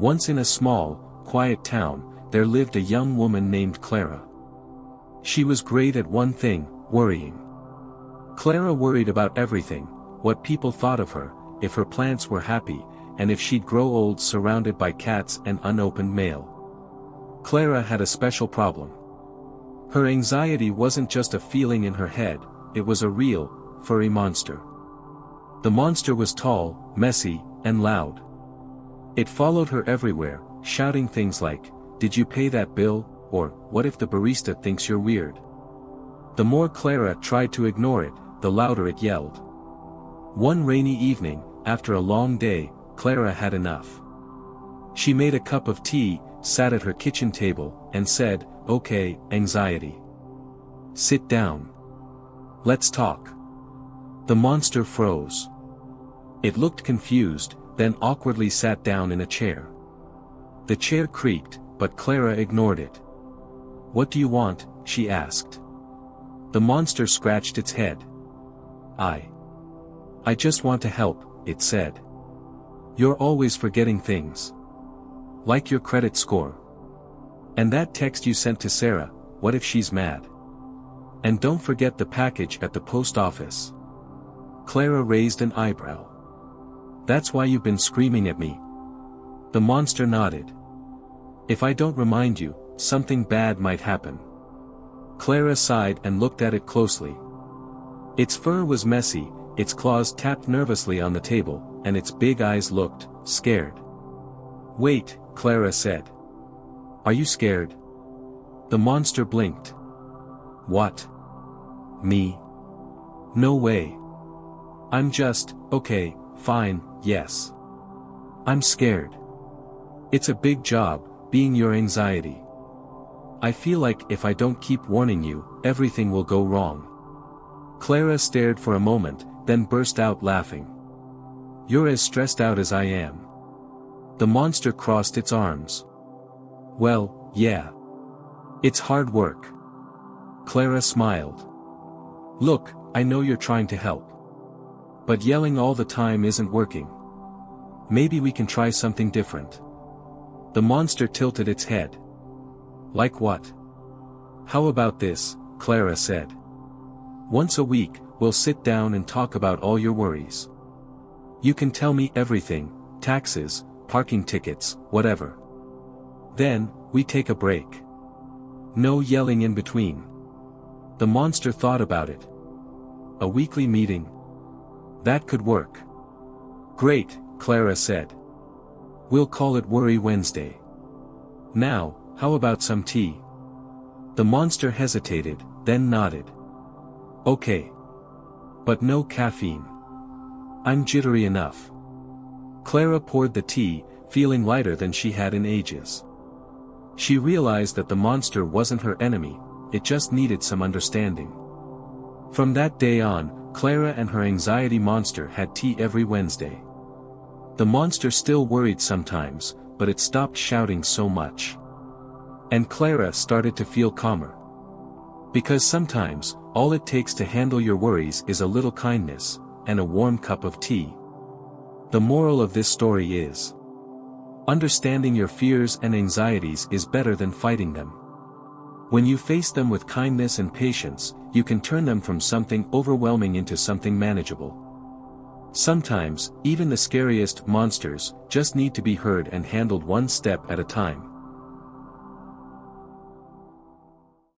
Once in a small, quiet town, there lived a young woman named Clara. She was great at one thing, worrying. Clara worried about everything, what people thought of her, if her plants were happy, and if she'd grow old surrounded by cats and unopened mail. Clara had a special problem. Her anxiety wasn't just a feeling in her head, it was a real, furry monster. The monster was tall, messy, and loud. It followed her everywhere, shouting things like, "Did you pay that bill?" or, "What if the barista thinks you're weird?" The more Clara tried to ignore it, the louder it yelled. One rainy evening, after a long day, Clara had enough. She made a cup of tea, sat at her kitchen table, and said, "Okay, anxiety. Sit down. Let's talk." The monster froze. It looked confused, then awkwardly sat down in a chair. The chair creaked, but Clara ignored it. "What do you want?" she asked. The monster scratched its head. I just want to help," it said. "You're always forgetting things. Like your credit score. And that text you sent to Sarah, what if she's mad? And don't forget the package at the post office." Clara raised an eyebrow. "That's why you've been screaming at me?" The monster nodded. "If I don't remind you, something bad might happen." Clara sighed and looked at it closely. Its fur was messy, its claws tapped nervously on the table, and its big eyes looked scared. "Wait," Clara said. "Are you scared?" The monster blinked. "What? Me? No way. I'm just, okay, fine, yes. I'm scared. It's a big job, being your anxiety. I feel like if I don't keep warning you, everything will go wrong." Clara stared for a moment, then burst out laughing. "You're as stressed out as I am." The monster crossed its arms. "Well, yeah. It's hard work." Clara smiled. "Look, I know you're trying to help. But yelling all the time isn't working. Maybe we can try something different." The monster tilted its head. "Like what?" "How about this?" Clara said. "Once a week, we'll sit down and talk about all your worries. You can tell me everything, taxes, parking tickets, whatever. Then, we take a break. No yelling in between." The monster thought about it. "A weekly meeting? That could work." "Great," Clara said. "We'll call it Worry Wednesday. Now, how about some tea?" The monster hesitated, then nodded. "Okay. But no caffeine. I'm jittery enough." Clara poured the tea, feeling lighter than she had in ages. She realized that the monster wasn't her enemy, it just needed some understanding. From that day on, Clara and her anxiety monster had tea every Wednesday. The monster still worried sometimes, but it stopped shouting so much. And Clara started to feel calmer. Because sometimes, all it takes to handle your worries is a little kindness, and a warm cup of tea. The moral of this story is: understanding your fears and anxieties is better than fighting them. When you face them with kindness and patience, you can turn them from something overwhelming into something manageable. Sometimes, even the scariest monsters just need to be heard and handled one step at a time.